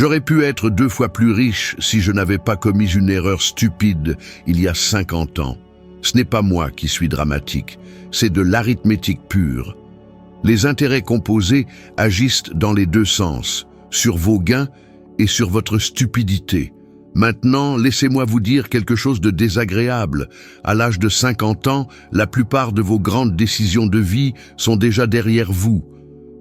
J'aurais pu être 2 fois plus riche si je n'avais pas commis une erreur stupide il y a 50 ans. Ce n'est pas moi qui suis dramatique, c'est de l'arithmétique pure. Les intérêts composés agissent dans les 2 sens, sur vos gains et sur votre stupidité. Maintenant, laissez-moi vous dire quelque chose de désagréable. À l'âge de 50 ans, la plupart de vos grandes décisions de vie sont déjà derrière vous.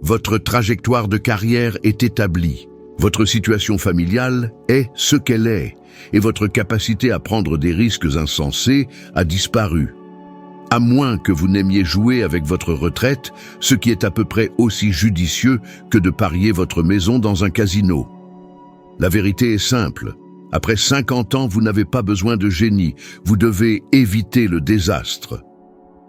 Votre trajectoire de carrière est établie. Votre situation familiale est ce qu'elle est, et votre capacité à prendre des risques insensés a disparu. À moins que vous n'aimiez jouer avec votre retraite, ce qui est à peu près aussi judicieux que de parier votre maison dans un casino. La vérité est simple. Après 50 ans, vous n'avez pas besoin de génie. Vous devez éviter le désastre.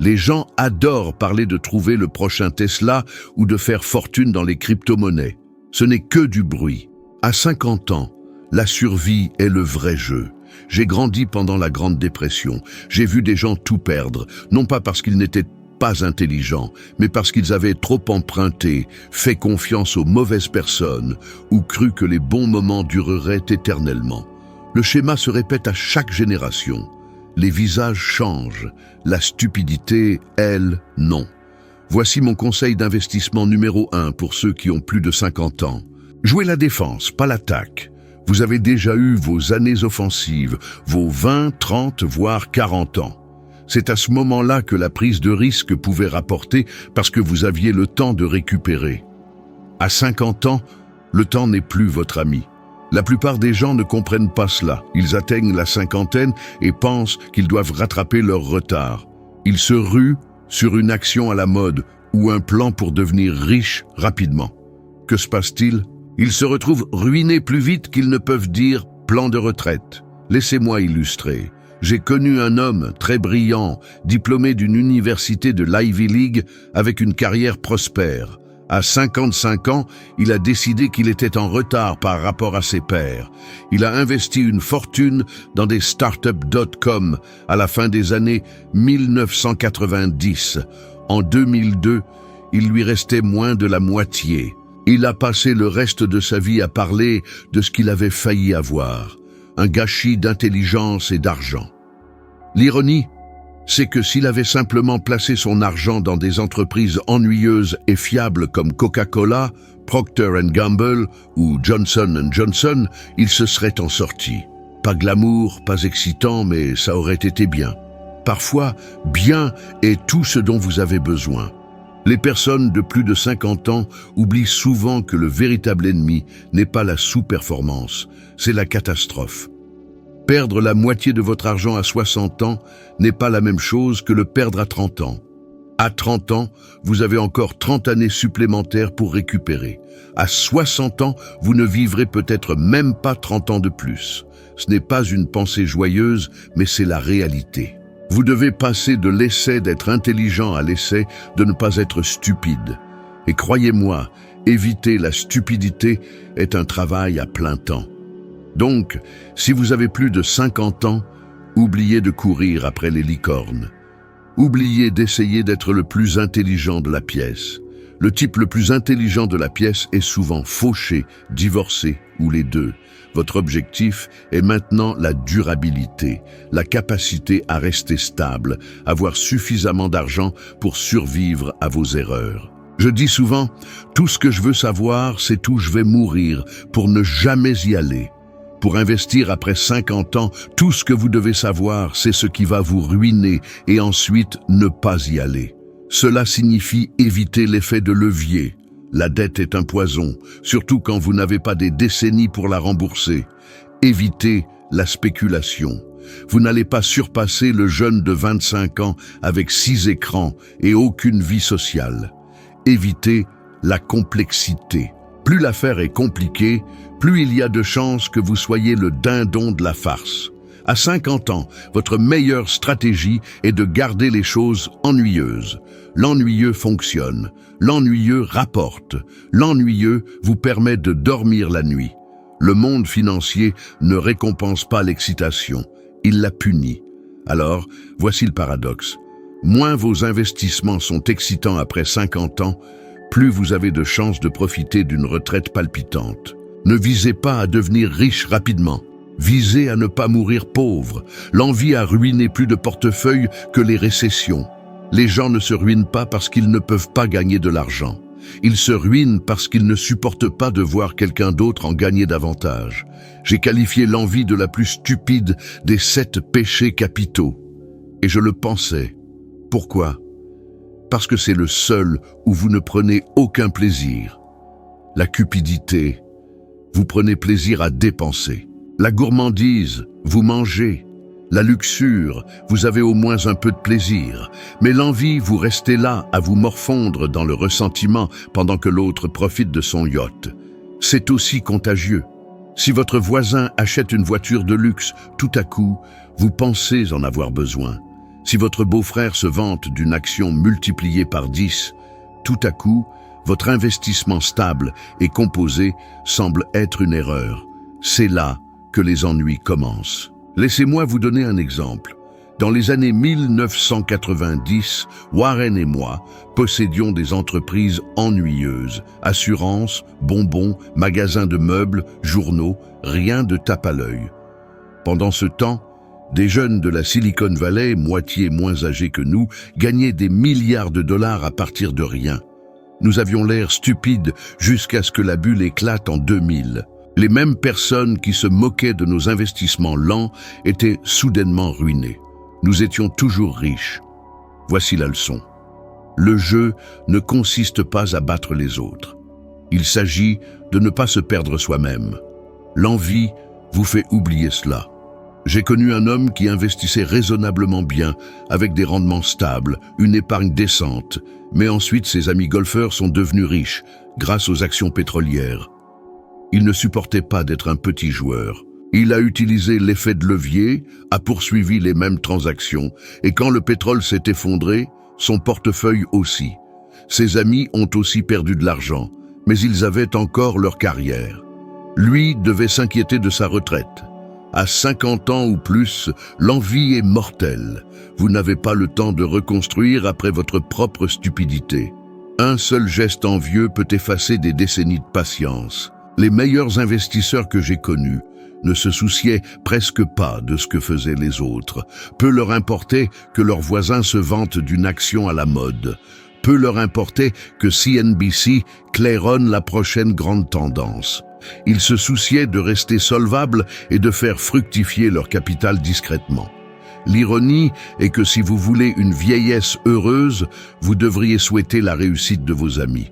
Les gens adorent parler de trouver le prochain Tesla ou de faire fortune dans les crypto-monnaies. Ce n'est que du bruit. À 50 ans, la survie est le vrai jeu. J'ai grandi pendant la Grande Dépression. J'ai vu des gens tout perdre, non pas parce qu'ils n'étaient pas intelligents, mais parce qu'ils avaient trop emprunté, fait confiance aux mauvaises personnes ou cru que les bons moments dureraient éternellement. Le schéma se répète à chaque génération. Les visages changent, la stupidité, elle, non. Voici mon conseil d'investissement numéro 1 pour ceux qui ont plus de 50 ans. Jouez la défense, pas l'attaque. Vous avez déjà eu vos années offensives, vos 20, 30, voire 40 ans. C'est à ce moment-là que la prise de risque pouvait rapporter parce que vous aviez le temps de récupérer. À 50 ans, le temps n'est plus votre ami. La plupart des gens ne comprennent pas cela. Ils atteignent la cinquantaine et pensent qu'ils doivent rattraper leur retard. Ils se ruent sur une action à la mode ou un plan pour devenir riche rapidement. Que se passe-t-il? Ils se retrouvent ruinés plus vite qu'ils ne peuvent dire « plan de retraite ». Laissez-moi illustrer. J'ai connu un homme très brillant, diplômé d'une université de l'Ivy League avec une carrière prospère. À 55 ans, il a décidé qu'il était en retard par rapport à ses pairs. Il a investi une fortune dans des startups.com à la fin des années 1990. En 2002, il lui restait moins de la moitié. Il a passé le reste de sa vie à parler de ce qu'il avait failli avoir. Un gâchis d'intelligence et d'argent. L'ironie, c'est que s'il avait simplement placé son argent dans des entreprises ennuyeuses et fiables comme Coca-Cola, Procter & Gamble ou Johnson & Johnson, il se serait en sorti. Pas glamour, pas excitant, mais ça aurait été bien. Parfois, bien est tout ce dont vous avez besoin. Les personnes de plus de 50 ans oublient souvent que le véritable ennemi n'est pas la sous-performance, c'est la catastrophe. Perdre la moitié de votre argent à 60 ans n'est pas la même chose que le perdre à 30 ans. À 30 ans, vous avez encore 30 années supplémentaires pour récupérer. À 60 ans, vous ne vivrez peut-être même pas 30 ans de plus. Ce n'est pas une pensée joyeuse, mais c'est la réalité. Vous devez passer de l'essai d'être intelligent à l'essai de ne pas être stupide. Et croyez-moi, éviter la stupidité est un travail à plein temps. Donc, si vous avez plus de 50 ans, oubliez de courir après les licornes. Oubliez d'essayer d'être le plus intelligent de la pièce. Le type le plus intelligent de la pièce est souvent fauché, divorcé ou les deux. Votre objectif est maintenant la durabilité, la capacité à rester stable, avoir suffisamment d'argent pour survivre à vos erreurs. Je dis souvent, tout ce que je veux savoir, c'est où je vais mourir pour ne jamais y aller. Pour investir après 50 ans, tout ce que vous devez savoir, c'est ce qui va vous ruiner et ensuite ne pas y aller. Cela signifie éviter l'effet de levier. La dette est un poison, surtout quand vous n'avez pas des décennies pour la rembourser. Évitez la spéculation. Vous n'allez pas surpasser le jeune de 25 ans avec 6 écrans et aucune vie sociale. Évitez la complexité. Plus l'affaire est compliquée, plus il y a de chances que vous soyez le dindon de la farce. À 50 ans, votre meilleure stratégie est de garder les choses ennuyeuses. L'ennuyeux fonctionne, l'ennuyeux rapporte, l'ennuyeux vous permet de dormir la nuit. Le monde financier ne récompense pas l'excitation, il la punit. Alors, voici le paradoxe. Moins vos investissements sont excitants après 50 ans, plus vous avez de chances de profiter d'une retraite palpitante. Ne visez pas à devenir riche rapidement. Visez à ne pas mourir pauvre. L'envie a ruiné plus de portefeuilles que les récessions. Les gens ne se ruinent pas parce qu'ils ne peuvent pas gagner de l'argent. Ils se ruinent parce qu'ils ne supportent pas de voir quelqu'un d'autre en gagner davantage. J'ai qualifié l'envie de la plus stupide des 7 péchés capitaux. Et je le pensais. Pourquoi? Parce que c'est le seul où vous ne prenez aucun plaisir. La cupidité, vous prenez plaisir à dépenser. La gourmandise, vous mangez. La luxure, vous avez au moins un peu de plaisir. Mais l'envie, vous restez là à vous morfondre dans le ressentiment pendant que l'autre profite de son yacht. C'est aussi contagieux. Si votre voisin achète une voiture de luxe, tout à coup, vous pensez en avoir besoin. Si votre beau-frère se vante d'une action multipliée par 10, tout à coup, votre investissement stable et composé semble être une erreur. C'est là que les ennuis commencent. Laissez-moi vous donner un exemple. Dans les années 1990, Warren et moi possédions des entreprises ennuyeuses. Assurances, bonbons, magasins de meubles, journaux, rien de tape à l'œil. Pendant ce temps, des jeunes de la Silicon Valley, moitié moins âgés que nous, gagnaient des milliards de dollars à partir de rien. Nous avions l'air stupides jusqu'à ce que la bulle éclate en 2000. Les mêmes personnes qui se moquaient de nos investissements lents étaient soudainement ruinées. Nous étions toujours riches. Voici la leçon. Le jeu ne consiste pas à battre les autres. Il s'agit de ne pas se perdre soi-même. L'envie vous fait oublier cela. J'ai connu un homme qui investissait raisonnablement bien, avec des rendements stables, une épargne décente, mais ensuite ses amis golfeurs sont devenus riches grâce aux actions pétrolières. Il ne supportait pas d'être un petit joueur. Il a utilisé l'effet de levier, a poursuivi les mêmes transactions, et quand le pétrole s'est effondré, son portefeuille aussi. Ses amis ont aussi perdu de l'argent, mais ils avaient encore leur carrière. Lui devait s'inquiéter de sa retraite. À 50 ans ou plus, l'envie est mortelle. Vous n'avez pas le temps de reconstruire après votre propre stupidité. Un seul geste envieux peut effacer des décennies de patience. Les meilleurs investisseurs que j'ai connus ne se souciaient presque pas de ce que faisaient les autres. Peu leur importait que leurs voisins se vantent d'une action à la mode. Peu leur importait que CNBC claironne la prochaine grande tendance. Ils se souciaient de rester solvables et de faire fructifier leur capital discrètement. L'ironie est que si vous voulez une vieillesse heureuse, vous devriez souhaiter la réussite de vos amis.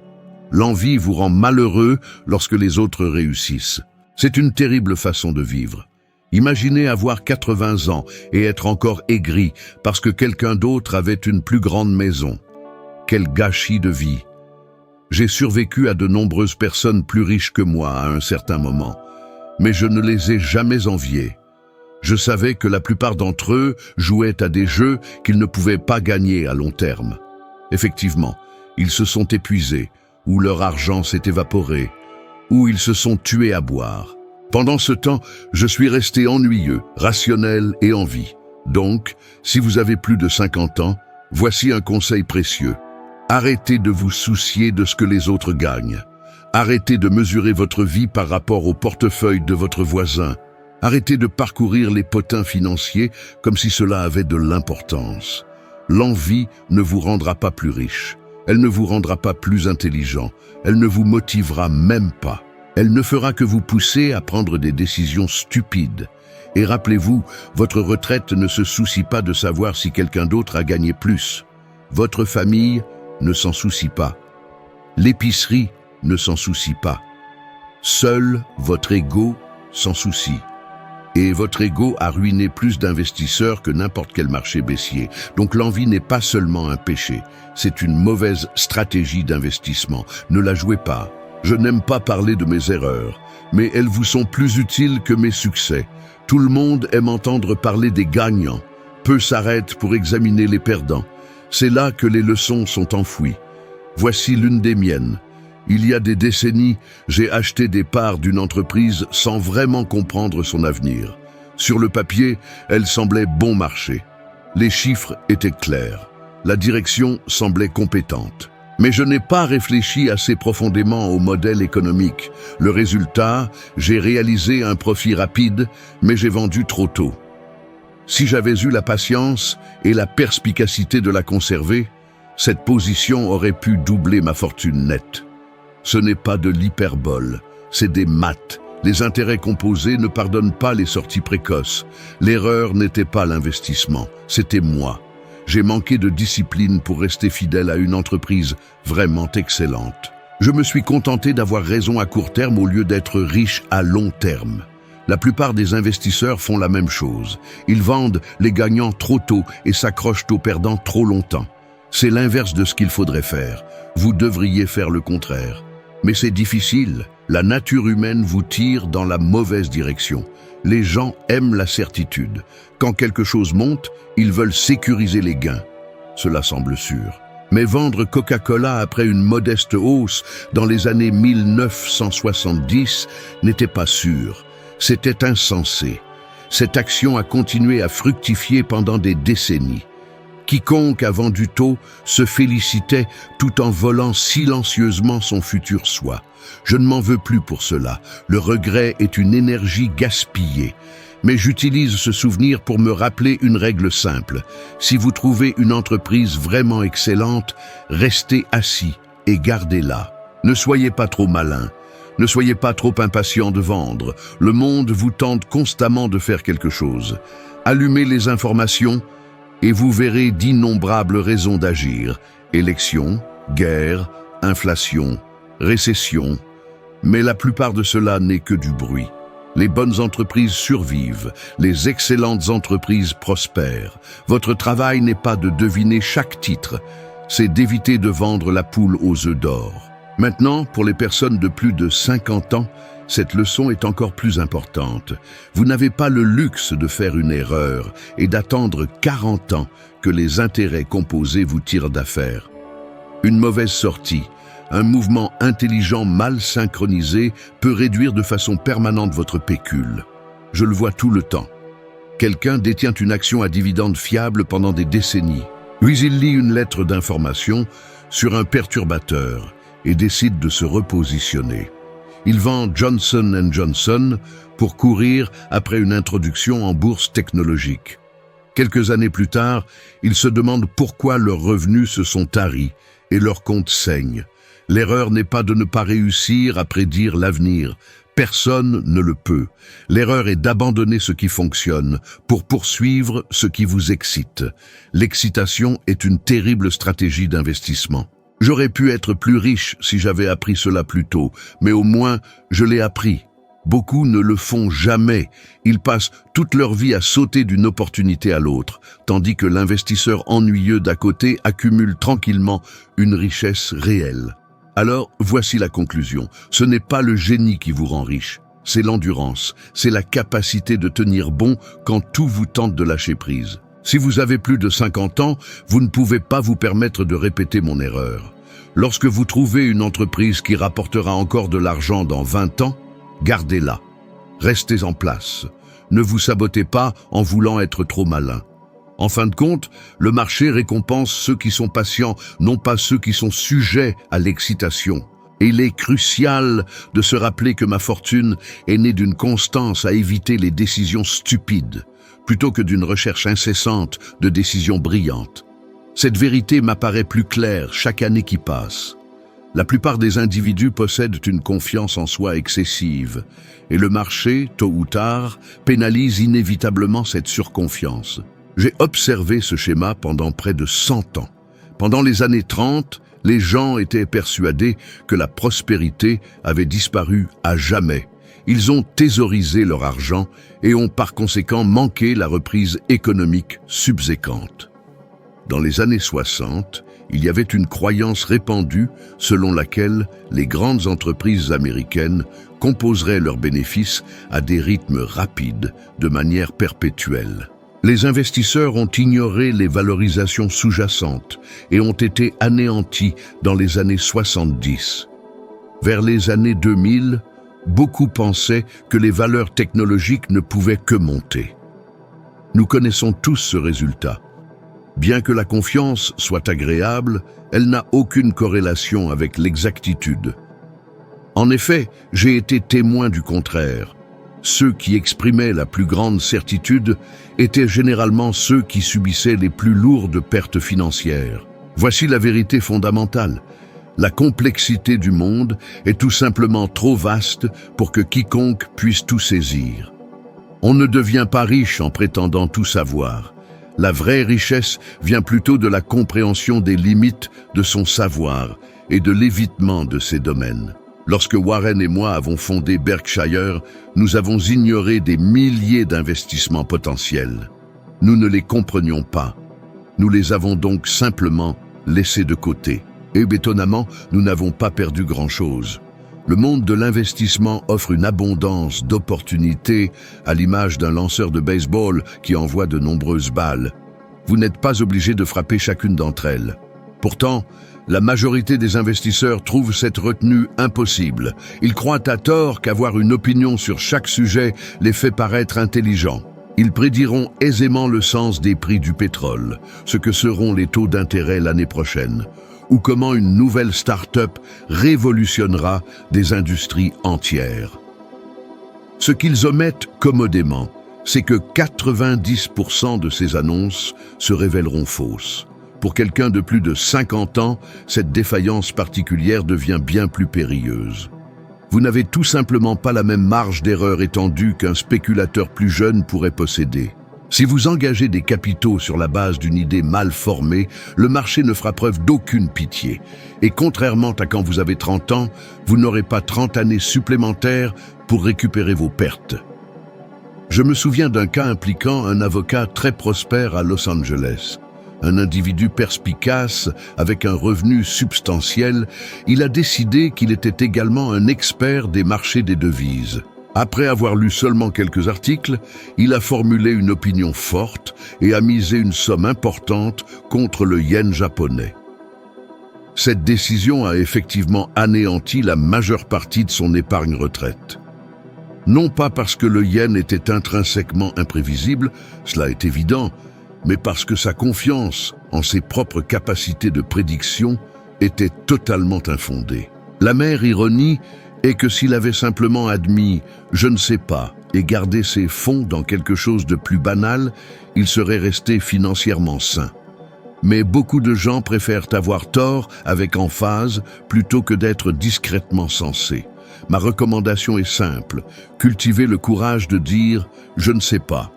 L'envie vous rend malheureux lorsque les autres réussissent. C'est une terrible façon de vivre. Imaginez avoir 80 ans et être encore aigri parce que quelqu'un d'autre avait une plus grande maison. Quel gâchis de vie! J'ai survécu à de nombreuses personnes plus riches que moi à un certain moment, mais je ne les ai jamais enviés. Je savais que la plupart d'entre eux jouaient à des jeux qu'ils ne pouvaient pas gagner à long terme. Effectivement, ils se sont épuisés, ou leur argent s'est évaporé, ou ils se sont tués à boire. Pendant ce temps, je suis resté ennuyeux, rationnel et en vie. Donc, si vous avez plus de 50 ans, voici un conseil précieux. Arrêtez de vous soucier de ce que les autres gagnent. Arrêtez de mesurer votre vie par rapport au portefeuille de votre voisin. Arrêtez de parcourir les potins financiers comme si cela avait de l'importance. L'envie ne vous rendra pas plus riche. Elle ne vous rendra pas plus intelligent. Elle ne vous motivera même pas. Elle ne fera que vous pousser à prendre des décisions stupides. Et rappelez-vous, votre retraite ne se soucie pas de savoir si quelqu'un d'autre a gagné plus. Votre famille ne s'en soucie pas. L'épicerie ne s'en soucie pas. Seul votre ego s'en soucie. Et votre ego a ruiné plus d'investisseurs que n'importe quel marché baissier. Donc l'envie n'est pas seulement un péché, c'est une mauvaise stratégie d'investissement. Ne la jouez pas. Je n'aime pas parler de mes erreurs, mais elles vous sont plus utiles que mes succès. Tout le monde aime entendre parler des gagnants. Peu s'arrêtent pour examiner les perdants. C'est là que les leçons sont enfouies. Voici l'une des miennes. Il y a des décennies, j'ai acheté des parts d'une entreprise sans vraiment comprendre son avenir. Sur le papier, elle semblait bon marché. Les chiffres étaient clairs. La direction semblait compétente. Mais je n'ai pas réfléchi assez profondément au modèle économique. Le résultat, j'ai réalisé un profit rapide, mais j'ai vendu trop tôt. Si j'avais eu la patience et la perspicacité de la conserver, cette position aurait pu doubler ma fortune nette. Ce n'est pas de l'hyperbole, c'est des maths. Les intérêts composés ne pardonnent pas les sorties précoces. L'erreur n'était pas l'investissement, c'était moi. J'ai manqué de discipline pour rester fidèle à une entreprise vraiment excellente. Je me suis contenté d'avoir raison à court terme au lieu d'être riche à long terme. La plupart des investisseurs font la même chose. Ils vendent les gagnants trop tôt et s'accrochent aux perdants trop longtemps. C'est l'inverse de ce qu'il faudrait faire. Vous devriez faire le contraire. Mais c'est difficile. La nature humaine vous tire dans la mauvaise direction. Les gens aiment la certitude. Quand quelque chose monte, ils veulent sécuriser les gains. Cela semble sûr. Mais vendre Coca-Cola après une modeste hausse dans les années 1970 n'était pas sûr. C'était insensé. Cette action a continué à fructifier pendant des décennies. Quiconque a vendu tôt se félicitait tout en volant silencieusement son futur soi. Je ne m'en veux plus pour cela. Le regret est une énergie gaspillée. Mais j'utilise ce souvenir pour me rappeler une règle simple. Si vous trouvez une entreprise vraiment excellente, restez assis et gardez-la. Ne soyez pas trop malin. Ne soyez pas trop impatient de vendre. Le monde vous tente constamment de faire quelque chose. Allumez les informations et vous verrez d'innombrables raisons d'agir. Élections, guerre, inflation, récession. Mais la plupart de cela n'est que du bruit. Les bonnes entreprises survivent, les excellentes entreprises prospèrent. Votre travail n'est pas de deviner chaque titre, c'est d'éviter de vendre la poule aux œufs d'or. Maintenant, pour les personnes de plus de 50 ans, cette leçon est encore plus importante. Vous n'avez pas le luxe de faire une erreur et d'attendre 40 ans que les intérêts composés vous tirent d'affaire. Une mauvaise sortie, un mouvement intelligent mal synchronisé peut réduire de façon permanente votre pécule. Je le vois tout le temps. Quelqu'un détient une action à dividende fiable pendant des décennies. Puis il lit une lettre d'information sur un perturbateur et décide de se repositionner. Il vend Johnson & Johnson pour courir après une introduction en bourse technologique. Quelques années plus tard, il se demande pourquoi leurs revenus se sont taris et leurs comptes saignent. L'erreur n'est pas de ne pas réussir à prédire l'avenir. Personne ne le peut. L'erreur est d'abandonner ce qui fonctionne pour poursuivre ce qui vous excite. L'excitation est une terrible stratégie d'investissement. J'aurais pu être plus riche si j'avais appris cela plus tôt, mais au moins je l'ai appris. Beaucoup ne le font jamais. Ils passent toute leur vie à sauter d'une opportunité à l'autre, tandis que l'investisseur ennuyeux d'à côté accumule tranquillement une richesse réelle. Alors, voici la conclusion. Ce n'est pas le génie qui vous rend riche, c'est l'endurance, c'est la capacité de tenir bon quand tout vous tente de lâcher prise. Si vous avez plus de 50 ans, vous ne pouvez pas vous permettre de répéter mon erreur. Lorsque vous trouvez une entreprise qui rapportera encore de l'argent dans 20 ans, gardez-la. Restez en place. Ne vous sabotez pas en voulant être trop malin. En fin de compte, le marché récompense ceux qui sont patients, non pas ceux qui sont sujets à l'excitation. Et il est crucial de se rappeler que ma fortune est née d'une constance à éviter les décisions stupides, plutôt que d'une recherche incessante de décisions brillantes. Cette vérité m'apparaît plus claire chaque année qui passe. La plupart des individus possèdent une confiance en soi excessive, et le marché, tôt ou tard, pénalise inévitablement cette surconfiance. J'ai observé ce schéma pendant près de 100 ans. Pendant les années 30, les gens étaient persuadés que la prospérité avait disparu à jamais. Ils ont thésaurisé leur argent et ont par conséquent manqué la reprise économique subséquente. Dans les années 60, il y avait une croyance répandue selon laquelle les grandes entreprises américaines composeraient leurs bénéfices à des rythmes rapides, de manière perpétuelle. Les investisseurs ont ignoré les valorisations sous-jacentes et ont été anéantis dans les années 70. Vers les années 2000, beaucoup pensaient que les valeurs technologiques ne pouvaient que monter. Nous connaissons tous ce résultat. Bien que la confiance soit agréable, elle n'a aucune corrélation avec l'exactitude. En effet, j'ai été témoin du contraire. Ceux qui exprimaient la plus grande certitude étaient généralement ceux qui subissaient les plus lourdes pertes financières. Voici la vérité fondamentale. La complexité du monde est tout simplement trop vaste pour que quiconque puisse tout saisir. On ne devient pas riche en prétendant tout savoir. La vraie richesse vient plutôt de la compréhension des limites de son savoir et de l'évitement de ces domaines. Lorsque Warren et moi avons fondé Berkshire, nous avons ignoré des milliers d'investissements potentiels. Nous ne les comprenions pas. Nous les avons donc simplement laissés de côté. Et étonnamment, nous n'avons pas perdu grand-chose. Le monde de l'investissement offre une abondance d'opportunités à l'image d'un lanceur de baseball qui envoie de nombreuses balles. Vous n'êtes pas obligé de frapper chacune d'entre elles. Pourtant, la majorité des investisseurs trouvent cette retenue impossible. Ils croient à tort qu'avoir une opinion sur chaque sujet les fait paraître intelligents. Ils prédiront aisément le sens des prix du pétrole, ce que seront les taux d'intérêt l'année prochaine, ou comment une nouvelle start-up révolutionnera des industries entières. Ce qu'ils omettent commodément, c'est que 90% de ces annonces se révéleront fausses. Pour quelqu'un de plus de 50 ans, cette défaillance particulière devient bien plus périlleuse. Vous n'avez tout simplement pas la même marge d'erreur étendue qu'un spéculateur plus jeune pourrait posséder. Si vous engagez des capitaux sur la base d'une idée mal formée, le marché ne fera preuve d'aucune pitié. Et contrairement à quand vous avez 30 ans, vous n'aurez pas 30 années supplémentaires pour récupérer vos pertes. Je me souviens d'un cas impliquant un avocat très prospère à Los Angeles. Un individu perspicace, avec un revenu substantiel, il a décidé qu'il était également un expert des marchés des devises. Après avoir lu seulement quelques articles, il a formulé une opinion forte et a misé une somme importante contre le yen japonais. Cette décision a effectivement anéanti la majeure partie de son épargne retraite. Non pas parce que le yen était intrinsèquement imprévisible, cela est évident, mais parce que sa confiance en ses propres capacités de prédiction était totalement infondée. L'amère ironie est que s'il avait simplement admis « je ne sais pas » et gardé ses fonds dans quelque chose de plus banal, il serait resté financièrement sain. Mais beaucoup de gens préfèrent avoir tort avec emphase plutôt que d'être discrètement sensés. Ma recommandation est simple, cultivez le courage de dire « je ne sais pas ».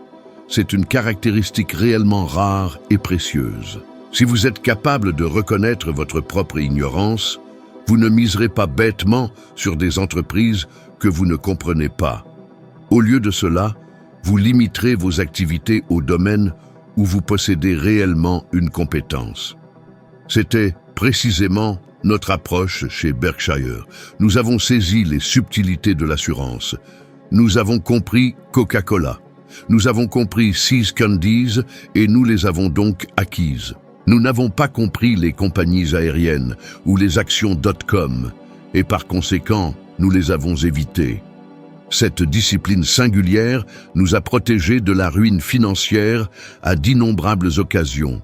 C'est une caractéristique réellement rare et précieuse. Si vous êtes capable de reconnaître votre propre ignorance, vous ne miserez pas bêtement sur des entreprises que vous ne comprenez pas. Au lieu de cela, vous limiterez vos activités au domaine où vous possédez réellement une compétence. C'était précisément notre approche chez Berkshire. Nous avons saisi les subtilités de l'assurance. Nous avons compris Coca-Cola. Nous avons compris See's Candies et nous les avons donc acquises. Nous n'avons pas compris les compagnies aériennes ou les actions .com et par conséquent, nous les avons évitées. Cette discipline singulière nous a protégés de la ruine financière à d'innombrables occasions.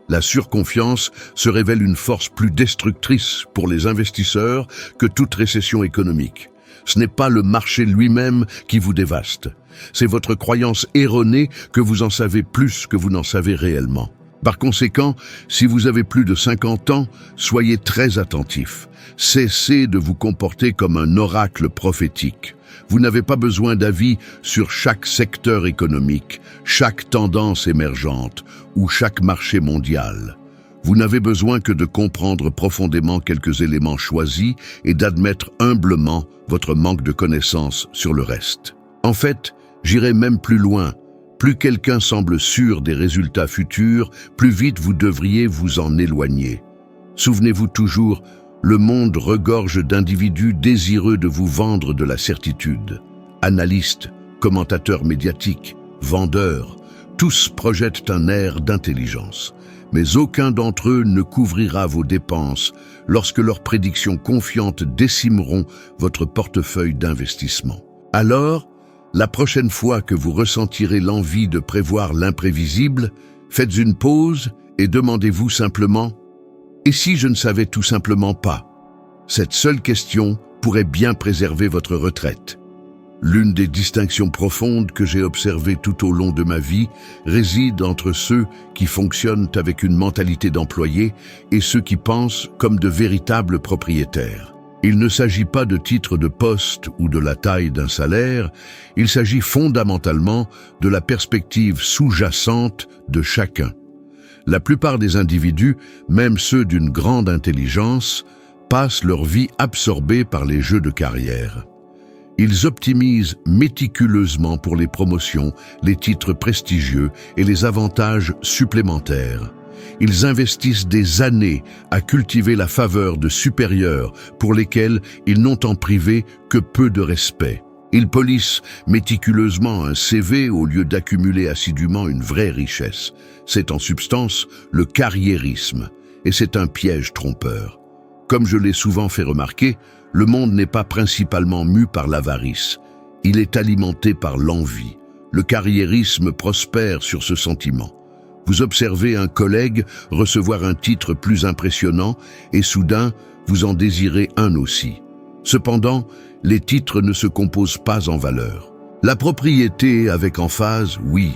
La surconfiance se révèle une force plus destructrice pour les investisseurs que toute récession économique. Ce n'est pas le marché lui-même qui vous dévaste. C'est votre croyance erronée que vous en savez plus que vous n'en savez réellement. Par conséquent, si vous avez plus de 50 ans, soyez très attentifs. Cessez de vous comporter comme un oracle prophétique. Vous n'avez pas besoin d'avis sur chaque secteur économique, chaque tendance émergente ou chaque marché mondial. Vous n'avez besoin que de comprendre profondément quelques éléments choisis et d'admettre humblement votre manque de connaissances sur le reste. En fait, j'irai même plus loin. Plus quelqu'un semble sûr des résultats futurs, plus vite vous devriez vous en éloigner. Souvenez-vous toujours, le monde regorge d'individus désireux de vous vendre de la certitude. Analystes, commentateurs médiatiques, vendeurs, tous projettent un air d'intelligence. Mais aucun d'entre eux ne couvrira vos dépenses lorsque leurs prédictions confiantes décimeront votre portefeuille d'investissement. Alors, la prochaine fois que vous ressentirez l'envie de prévoir l'imprévisible, faites une pause et demandez-vous simplement « Et si je ne savais tout simplement pas ?» Cette seule question pourrait bien préserver votre retraite. L'une des distinctions profondes que j'ai observées tout au long de ma vie réside entre ceux qui fonctionnent avec une mentalité d'employé et ceux qui pensent comme de véritables propriétaires. Il ne s'agit pas de titre de poste ou de la taille d'un salaire, il s'agit fondamentalement de la perspective sous-jacente de chacun. La plupart des individus, même ceux d'une grande intelligence, passent leur vie absorbés par les jeux de carrière. Ils optimisent méticuleusement pour les promotions, les titres prestigieux et les avantages supplémentaires. Ils investissent des années à cultiver la faveur de supérieurs pour lesquels ils n'ont en privé que peu de respect. Ils polissent méticuleusement un CV au lieu d'accumuler assidûment une vraie richesse. C'est en substance le carriérisme, et c'est un piège trompeur. Comme je l'ai souvent fait remarquer, le monde n'est pas principalement mû par l'avarice. Il est alimenté par l'envie. Le carriérisme prospère sur ce sentiment. Vous observez un collègue recevoir un titre plus impressionnant et soudain, vous en désirez un aussi. Cependant, les titres ne se composent pas en valeur. La propriété avec emphase, oui.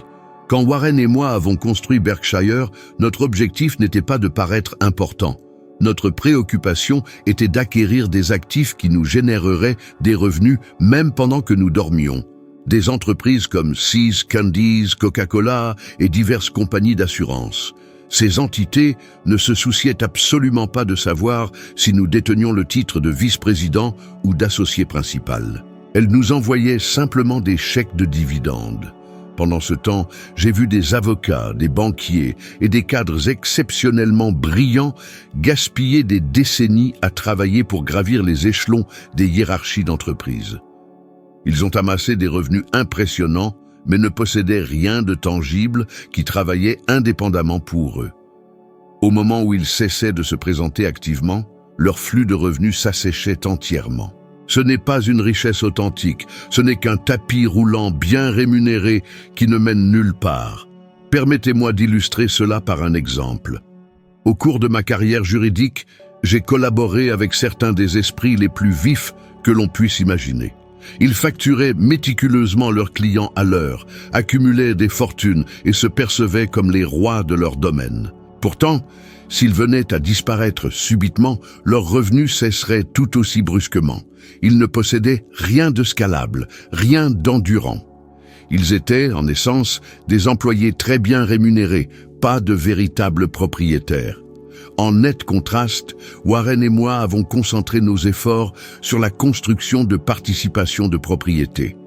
Quand Warren et moi avons construit Berkshire, notre objectif n'était pas de paraître important. Notre préoccupation était d'acquérir des actifs qui nous généreraient des revenus même pendant que nous dormions. Des entreprises comme See's Candies, Coca-Cola et diverses compagnies d'assurance. Ces entités ne se souciaient absolument pas de savoir si nous détenions le titre de vice-président ou d'associé principal. Elles nous envoyaient simplement des chèques de dividendes. Pendant ce temps, j'ai vu des avocats, des banquiers et des cadres exceptionnellement brillants gaspiller des décennies à travailler pour gravir les échelons des hiérarchies d'entreprise. Ils ont amassé des revenus impressionnants, mais ne possédaient rien de tangible qui travaillait indépendamment pour eux. Au moment où ils cessaient de se présenter activement, leur flux de revenus s'asséchait entièrement. Ce n'est pas une richesse authentique, ce n'est qu'un tapis roulant bien rémunéré qui ne mène nulle part. Permettez-moi d'illustrer cela par un exemple. Au cours de ma carrière juridique, j'ai collaboré avec certains des esprits les plus vifs que l'on puisse imaginer. Ils facturaient méticuleusement leurs clients à l'heure, accumulaient des fortunes et se percevaient comme les rois de leur domaine. Pourtant, s'ils venaient à disparaître subitement, leurs revenus cesseraient tout aussi brusquement. Ils ne possédaient rien de scalable, rien d'endurant. Ils étaient, en essence, des employés très bien rémunérés, pas de véritables propriétaires. En net contraste, Warren et moi avons concentré nos efforts sur la construction de participations de propriété.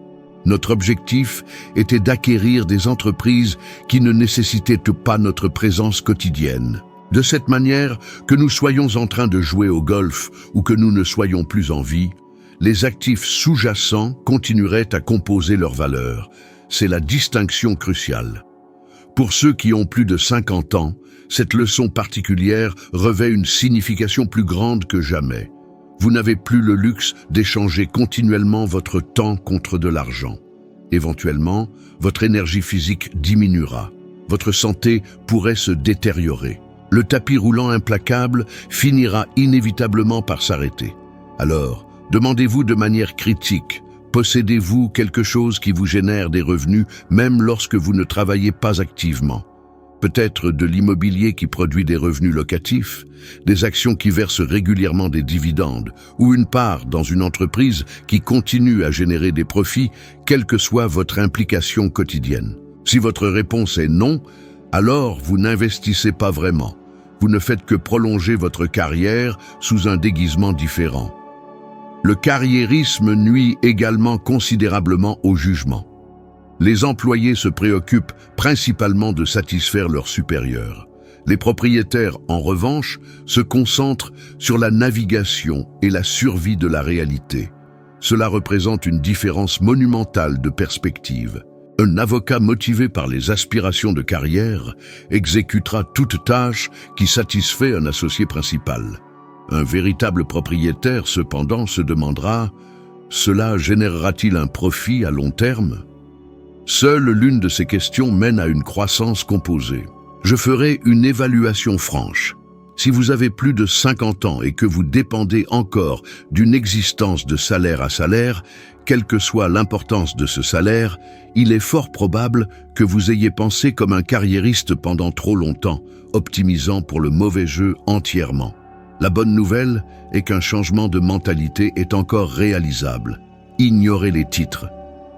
Notre objectif était d'acquérir des entreprises qui ne nécessitaient pas notre présence quotidienne. De cette manière, que nous soyons en train de jouer au golf ou que nous ne soyons plus en vie, les actifs sous-jacents continueraient à composer leur valeur. C'est la distinction cruciale. Pour ceux qui ont plus de 50 ans, cette leçon particulière revêt une signification plus grande que jamais. Vous n'avez plus le luxe d'échanger continuellement votre temps contre de l'argent. Éventuellement, votre énergie physique diminuera. Votre santé pourrait se détériorer. Le tapis roulant implacable finira inévitablement par s'arrêter. Alors, demandez-vous de manière critique, possédez-vous quelque chose qui vous génère des revenus même lorsque vous ne travaillez pas activement? Peut-être de l'immobilier qui produit des revenus locatifs, des actions qui versent régulièrement des dividendes, ou une part dans une entreprise qui continue à générer des profits, quelle que soit votre implication quotidienne. Si votre réponse est non, alors vous n'investissez pas vraiment. Vous ne faites que prolonger votre carrière sous un déguisement différent. Le carriérisme nuit également considérablement au jugement. Les employés se préoccupent principalement de satisfaire leurs supérieurs. Les propriétaires, en revanche, se concentrent sur la navigation et la survie de la réalité. Cela représente une différence monumentale de perspective. Un avocat motivé par les aspirations de carrière exécutera toute tâche qui satisfait un associé principal. Un véritable propriétaire, cependant, se demandera « Cela générera-t-il un profit à long terme ?» Seule l'une de ces questions mène à une croissance composée. Je ferai une évaluation franche. Si vous avez plus de 50 ans et que vous dépendez encore d'une existence de salaire à salaire, quelle que soit l'importance de ce salaire, il est fort probable que vous ayez pensé comme un carriériste pendant trop longtemps, optimisant pour le mauvais jeu entièrement. La bonne nouvelle est qu'un changement de mentalité est encore réalisable. Ignorez les titres.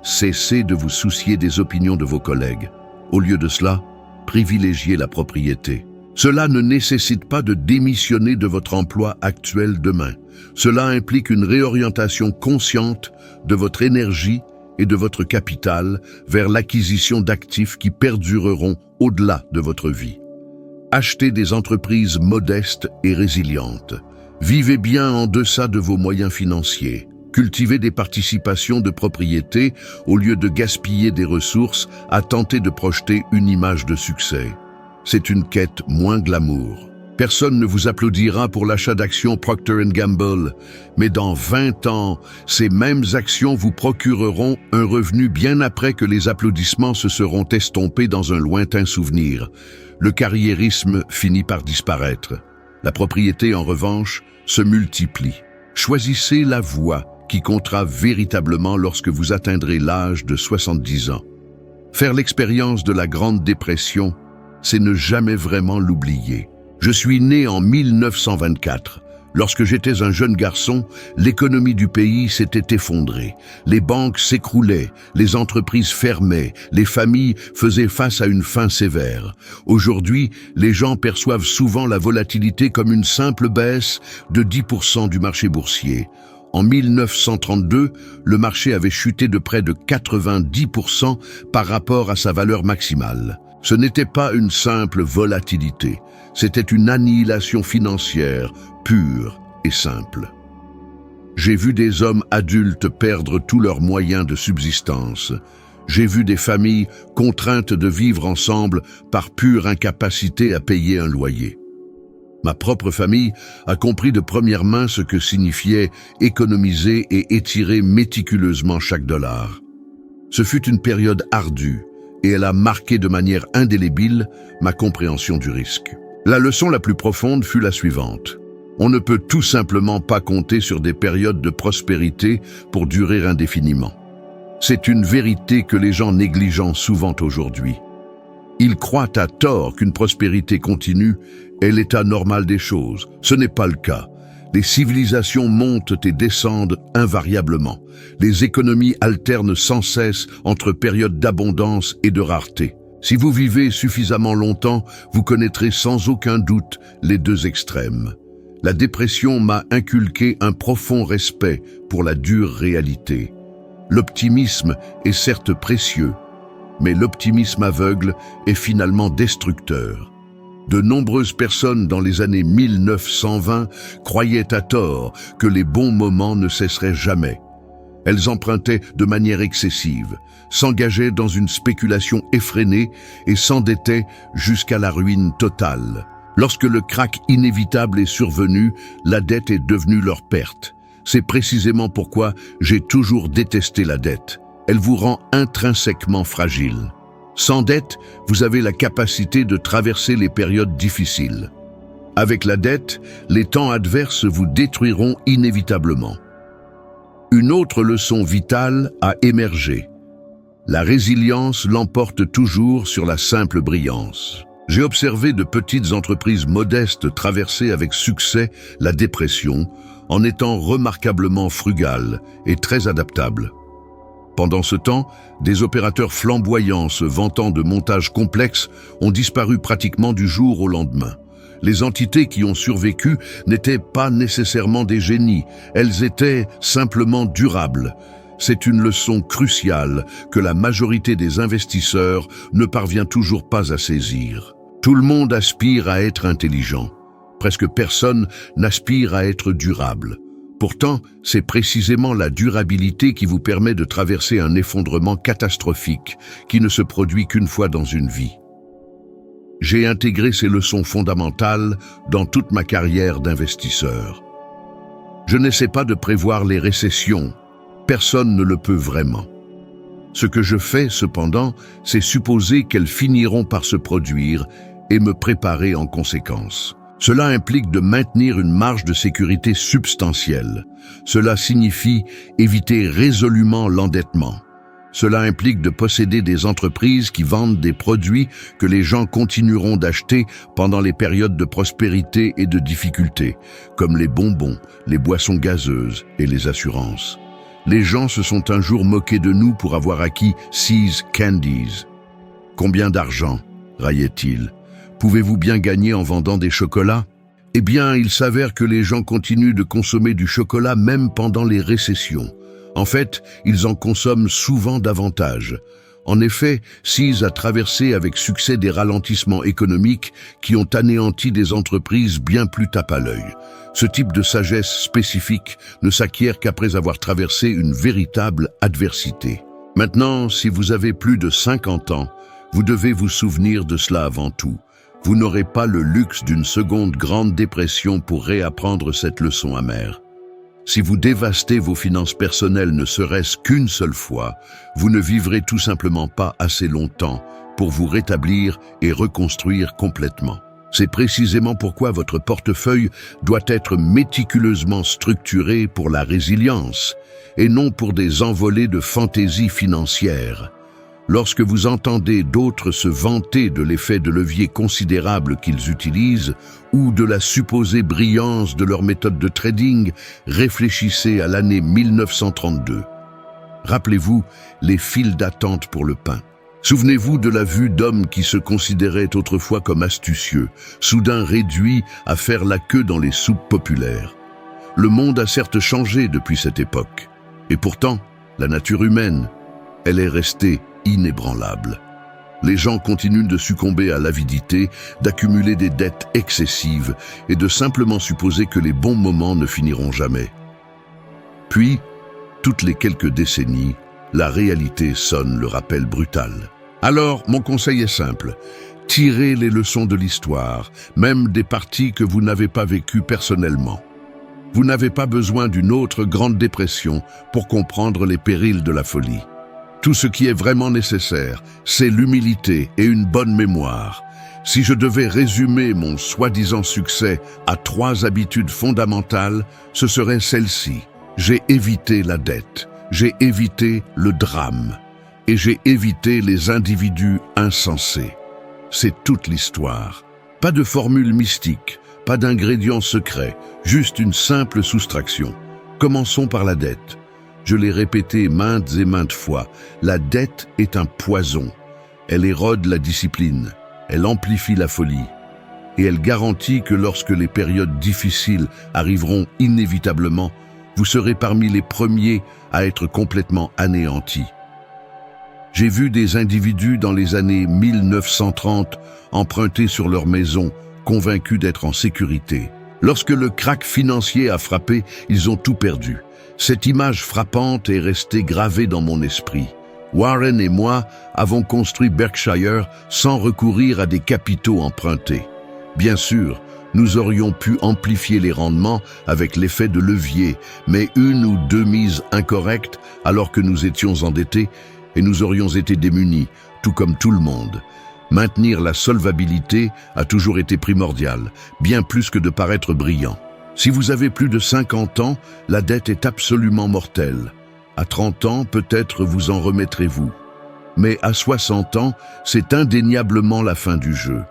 Cessez de vous soucier des opinions de vos collègues. Au lieu de cela, privilégiez la propriété. Cela ne nécessite pas de démissionner de votre emploi actuel demain. Cela implique une réorientation consciente de votre énergie et de votre capital vers l'acquisition d'actifs qui perdureront au-delà de votre vie. Achetez des entreprises modestes et résilientes. Vivez bien en deçà de vos moyens financiers. Cultivez des participations de propriété au lieu de gaspiller des ressources à tenter de projeter une image de succès. C'est une quête moins glamour. Personne ne vous applaudira pour l'achat d'actions Procter & Gamble, mais dans 20 ans, ces mêmes actions vous procureront un revenu bien après que les applaudissements se seront estompés dans un lointain souvenir. Le carriérisme finit par disparaître. La propriété, en revanche, se multiplie. Choisissez la voie qui comptera véritablement lorsque vous atteindrez l'âge de 70 ans. Faire l'expérience de la Grande Dépression, c'est ne jamais vraiment l'oublier. Je suis né en 1924. Lorsque j'étais un jeune garçon, l'économie du pays s'était effondrée. Les banques s'écroulaient, les entreprises fermaient, les familles faisaient face à une faim sévère. Aujourd'hui, les gens perçoivent souvent la volatilité comme une simple baisse de 10% du marché boursier. En 1932, le marché avait chuté de près de 90% par rapport à sa valeur maximale. Ce n'était pas une simple volatilité, c'était une annihilation financière pure et simple. J'ai vu des hommes adultes perdre tous leurs moyens de subsistance. J'ai vu des familles contraintes de vivre ensemble par pure incapacité à payer un loyer. Ma propre famille a compris de première main ce que signifiait économiser et étirer méticuleusement chaque dollar. Ce fut une période ardue et elle a marqué de manière indélébile ma compréhension du risque. La leçon la plus profonde fut la suivante. On ne peut tout simplement pas compter sur des périodes de prospérité pour durer indéfiniment. C'est une vérité que les gens négligent souvent aujourd'hui. Ils croient à tort qu'une prospérité continue est l'état normal des choses. Ce n'est pas le cas. Les civilisations montent et descendent invariablement. Les économies alternent sans cesse entre périodes d'abondance et de rareté. Si vous vivez suffisamment longtemps, vous connaîtrez sans aucun doute les deux extrêmes. La dépression m'a inculqué un profond respect pour la dure réalité. L'optimisme est certes précieux, mais l'optimisme aveugle est finalement destructeur. De nombreuses personnes dans les années 1920 croyaient à tort que les bons moments ne cesseraient jamais. Elles empruntaient de manière excessive, s'engageaient dans une spéculation effrénée et s'endettaient jusqu'à la ruine totale. Lorsque le krach inévitable est survenu, la dette est devenue leur perte. C'est précisément pourquoi j'ai toujours détesté la dette. Elle vous rend intrinsèquement fragile. Sans dette, vous avez la capacité de traverser les périodes difficiles. Avec la dette, les temps adverses vous détruiront inévitablement. Une autre leçon vitale a émergé. La résilience l'emporte toujours sur la simple brillance. J'ai observé de petites entreprises modestes traverser avec succès la dépression en étant remarquablement frugales et très adaptables. Pendant ce temps, des opérateurs flamboyants se vantant de montages complexes ont disparu pratiquement du jour au lendemain. Les entités qui ont survécu n'étaient pas nécessairement des génies, elles étaient simplement durables. C'est une leçon cruciale que la majorité des investisseurs ne parvient toujours pas à saisir. Tout le monde aspire à être intelligent. Presque personne n'aspire à être durable. Pourtant, c'est précisément la durabilité qui vous permet de traverser un effondrement catastrophique qui ne se produit qu'une fois dans une vie. J'ai intégré ces leçons fondamentales dans toute ma carrière d'investisseur. Je n'essaie pas de prévoir les récessions. Personne ne le peut vraiment. Ce que je fais, cependant, c'est supposer qu'elles finiront par se produire et me préparer en conséquence. Cela implique de maintenir une marge de sécurité substantielle. Cela signifie éviter résolument l'endettement. Cela implique de posséder des entreprises qui vendent des produits que les gens continueront d'acheter pendant les périodes de prospérité et de difficulté, comme les bonbons, les boissons gazeuses et les assurances. Les gens se sont un jour moqués de nous pour avoir acquis See's Candies. Combien d'argent, raillait-il. Pouvez-vous bien gagner en vendant des chocolats? Eh bien, il s'avère que les gens continuent de consommer du chocolat même pendant les récessions. En fait, ils en consomment souvent davantage. En effet, See's a traversé avec succès des ralentissements économiques qui ont anéanti des entreprises bien plus tape à l'œil. Ce type de sagesse spécifique ne s'acquiert qu'après avoir traversé une véritable adversité. Maintenant, si vous avez plus de 50 ans, vous devez vous souvenir de cela avant tout. Vous n'aurez pas le luxe d'une seconde grande dépression pour réapprendre cette leçon amère. Si vous dévastez vos finances personnelles ne serait-ce qu'une seule fois, vous ne vivrez tout simplement pas assez longtemps pour vous rétablir et reconstruire complètement. C'est précisément pourquoi votre portefeuille doit être méticuleusement structuré pour la résilience et non pour des envolées de fantaisie financière. Lorsque vous entendez d'autres se vanter de l'effet de levier considérable qu'ils utilisent ou de la supposée brillance de leur méthode de trading, réfléchissez à l'année 1932. Rappelez-vous les files d'attente pour le pain. Souvenez-vous de la vue d'hommes qui se considéraient autrefois comme astucieux, soudain réduits à faire la queue dans les soupes populaires. Le monde a certes changé depuis cette époque, et pourtant, la nature humaine, elle est restée inébranlable. Les gens continuent de succomber à l'avidité, d'accumuler des dettes excessives et de simplement supposer que les bons moments ne finiront jamais. Puis, toutes les quelques décennies, la réalité sonne le rappel brutal. Alors, mon conseil est simple. Tirez les leçons de l'histoire, même des parties que vous n'avez pas vécues personnellement. Vous n'avez pas besoin d'une autre grande dépression pour comprendre les périls de la folie. Tout ce qui est vraiment nécessaire, c'est l'humilité et une bonne mémoire. Si je devais résumer mon soi-disant succès à 3 habitudes fondamentales, ce serait celle-ci. J'ai évité la dette, j'ai évité le drame et j'ai évité les individus insensés. C'est toute l'histoire. Pas de formule mystique, pas d'ingrédient secret, juste une simple soustraction. Commençons par la dette. Je l'ai répété maintes et maintes fois, la dette est un poison. Elle érode la discipline, elle amplifie la folie. Et elle garantit que lorsque les périodes difficiles arriveront inévitablement, vous serez parmi les premiers à être complètement anéantis. J'ai vu des individus dans les années 1930 emprunter sur leur maison, convaincus d'être en sécurité. Lorsque le krach financier a frappé, ils ont tout perdu. Cette image frappante est restée gravée dans mon esprit. Warren et moi avons construit Berkshire sans recourir à des capitaux empruntés. Bien sûr, nous aurions pu amplifier les rendements avec l'effet de levier, mais 1 ou 2 mises incorrectes alors que nous étions endettés et nous aurions été démunis, tout comme tout le monde. Maintenir la solvabilité a toujours été primordial, bien plus que de paraître brillant. Si vous avez plus de 50 ans, la dette est absolument mortelle. À 30 ans, peut-être vous en remettrez-vous. Mais à 60 ans, c'est indéniablement la fin du jeu.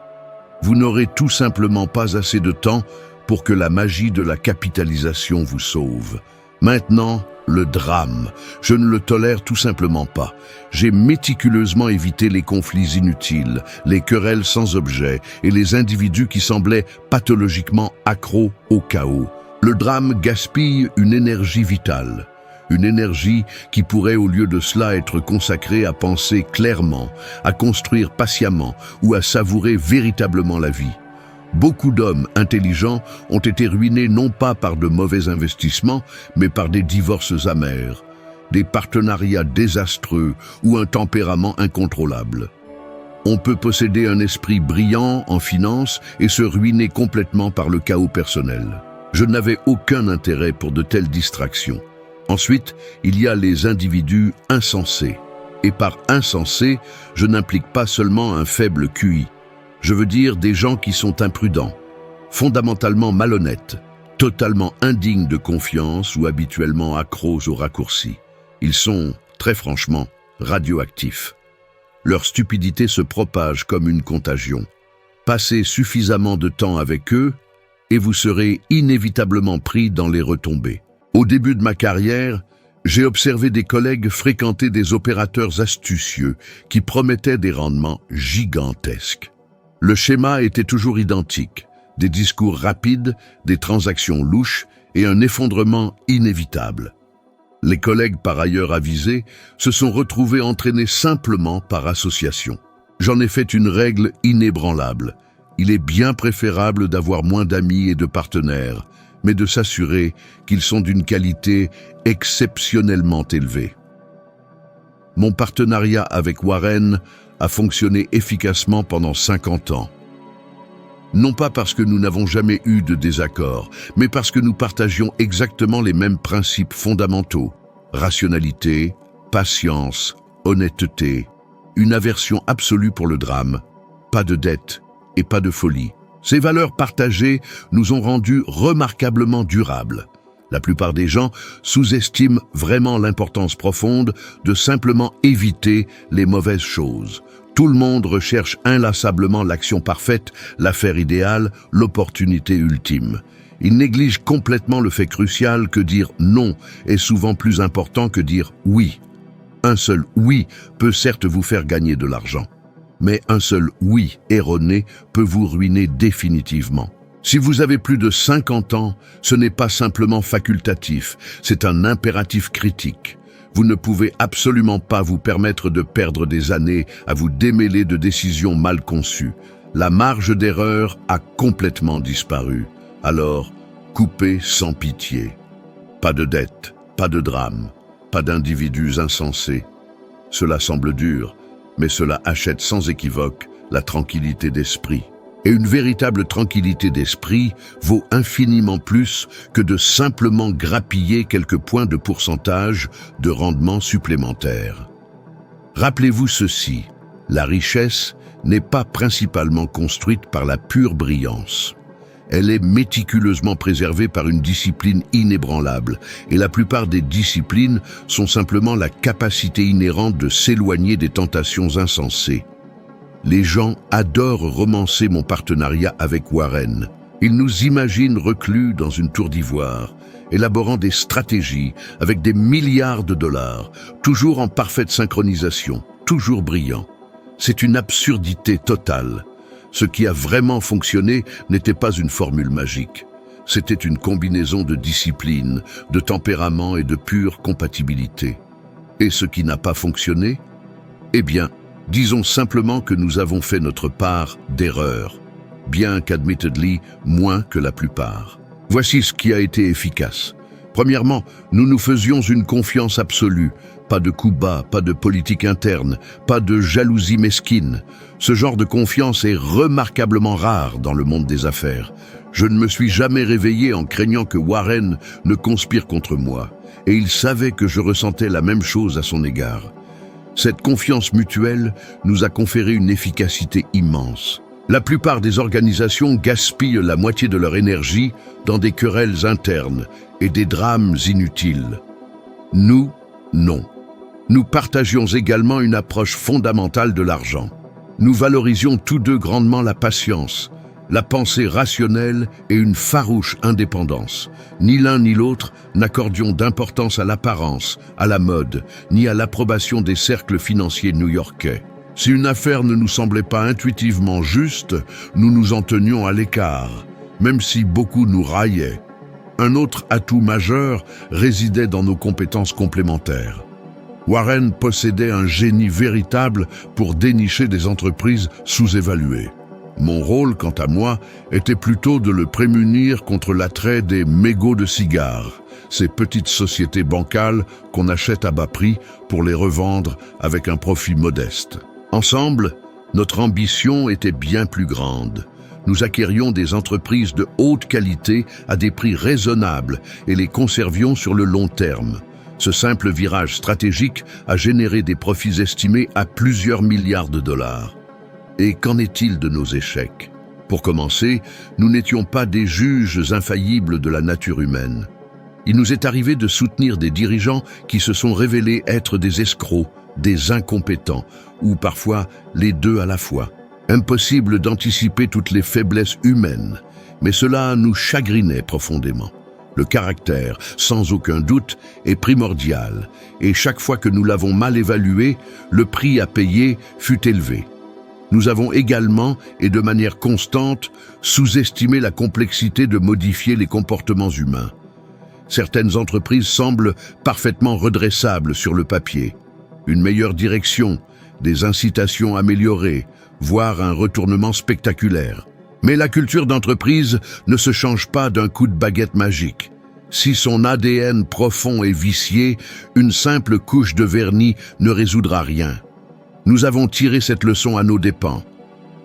Vous n'aurez tout simplement pas assez de temps pour que la magie de la capitalisation vous sauve. Maintenant, le drame. Je ne le tolère tout simplement pas. J'ai méticuleusement évité les conflits inutiles, les querelles sans objet et les individus qui semblaient pathologiquement accros au chaos. Le drame gaspille une énergie vitale. Une énergie qui pourrait au lieu de cela être consacrée à penser clairement, à construire patiemment ou à savourer véritablement la vie. Beaucoup d'hommes intelligents ont été ruinés non pas par de mauvais investissements, mais par des divorces amers, des partenariats désastreux ou un tempérament incontrôlable. On peut posséder un esprit brillant en finance et se ruiner complètement par le chaos personnel. Je n'avais aucun intérêt pour de telles distractions. Ensuite, il y a les individus insensés. Et par insensé, je n'implique pas seulement un faible QI. Je veux dire des gens qui sont imprudents, fondamentalement malhonnêtes, totalement indignes de confiance ou habituellement accros aux raccourcis. Ils sont, très franchement, radioactifs. Leur stupidité se propage comme une contagion. Passez suffisamment de temps avec eux et vous serez inévitablement pris dans les retombées. Au début de ma carrière, j'ai observé des collègues fréquenter des opérateurs astucieux qui promettaient des rendements gigantesques. Le schéma était toujours identique, des discours rapides, des transactions louches et un effondrement inévitable. Les collègues par ailleurs avisés se sont retrouvés entraînés simplement par association. J'en ai fait une règle inébranlable. Il est bien préférable d'avoir moins d'amis et de partenaires, mais de s'assurer qu'ils sont d'une qualité exceptionnellement élevée. Mon partenariat avec Warren a fonctionné efficacement pendant 50 ans. Non pas parce que nous n'avons jamais eu de désaccord, mais parce que nous partagions exactement les mêmes principes fondamentaux: rationalité, patience, honnêteté, une aversion absolue pour le drame, pas de dette et pas de folie. Ces valeurs partagées nous ont rendus remarquablement durables. La plupart des gens sous-estiment vraiment l'importance profonde de simplement éviter les mauvaises choses. Tout le monde recherche inlassablement l'action parfaite, l'affaire idéale, l'opportunité ultime. Ils négligent complètement le fait crucial que dire non est souvent plus important que dire oui. Un seul oui peut certes vous faire gagner de l'argent, mais un seul oui erroné peut vous ruiner définitivement. Si vous avez plus de 50 ans, ce n'est pas simplement facultatif, c'est un impératif critique. Vous ne pouvez absolument pas vous permettre de perdre des années à vous démêler de décisions mal conçues. La marge d'erreur a complètement disparu. Alors, coupez sans pitié. Pas de dette, pas de drame, pas d'individus insensés. Cela semble dur, mais cela achète sans équivoque la tranquillité d'esprit. Et une véritable tranquillité d'esprit vaut infiniment plus que de simplement grappiller quelques points de pourcentage de rendement supplémentaire. Rappelez-vous ceci, la richesse n'est pas principalement construite par la pure brillance. Elle est méticuleusement préservée par une discipline inébranlable, et la plupart des disciplines sont simplement la capacité inhérente de s'éloigner des tentations insensées. Les gens adorent romancer mon partenariat avec Warren. Ils nous imaginent reclus dans une tour d'ivoire, élaborant des stratégies avec des milliards de dollars, toujours en parfaite synchronisation, toujours brillants. C'est une absurdité totale. Ce qui a vraiment fonctionné n'était pas une formule magique. C'était une combinaison de discipline, de tempérament et de pure compatibilité. Et ce qui n'a pas fonctionné? Eh bien, disons simplement que nous avons fait notre part d'erreurs, bien qu'admittedly moins que la plupart. Voici ce qui a été efficace. Premièrement, nous nous faisions une confiance absolue. Pas de coups bas, pas de politique interne, pas de jalousie mesquine. Ce genre de confiance est remarquablement rare dans le monde des affaires. Je ne me suis jamais réveillé en craignant que Warren ne conspire contre moi, et il savait que je ressentais la même chose à son égard. Cette confiance mutuelle nous a conféré une efficacité immense. La plupart des organisations gaspillent la moitié de leur énergie dans des querelles internes et des drames inutiles. Nous, non. Nous partagions également une approche fondamentale de l'argent. Nous valorisions tous deux grandement la patience, la pensée rationnelle et une farouche indépendance. Ni l'un ni l'autre n'accordions d'importance à l'apparence, à la mode, ni à l'approbation des cercles financiers new-yorkais. Si une affaire ne nous semblait pas intuitivement juste, nous nous en tenions à l'écart, même si beaucoup nous raillaient. Un autre atout majeur résidait dans nos compétences complémentaires. Warren possédait un génie véritable pour dénicher des entreprises sous-évaluées. Mon rôle, quant à moi, était plutôt de le prémunir contre l'attrait des mégots de cigares, ces petites sociétés bancales qu'on achète à bas prix pour les revendre avec un profit modeste. Ensemble, notre ambition était bien plus grande. Nous acquérions des entreprises de haute qualité à des prix raisonnables et les conservions sur le long terme. Ce simple virage stratégique a généré des profits estimés à plusieurs milliards de dollars. Et qu'en est-il de nos échecs? Pour commencer, nous n'étions pas des juges infaillibles de la nature humaine. Il nous est arrivé de soutenir des dirigeants qui se sont révélés être des escrocs, des incompétents, ou parfois les deux à la fois. Impossible d'anticiper toutes les faiblesses humaines, mais cela nous chagrinait profondément. Le caractère, sans aucun doute, est primordial, et chaque fois que nous l'avons mal évalué, le prix à payer fut élevé. Nous avons également, et de manière constante, sous-estimé la complexité de modifier les comportements humains. Certaines entreprises semblent parfaitement redressables sur le papier. Une meilleure direction, des incitations améliorées, voire un retournement spectaculaire. Mais la culture d'entreprise ne se change pas d'un coup de baguette magique. Si son ADN profond est vicié, une simple couche de vernis ne résoudra rien. Nous avons tiré cette leçon à nos dépens.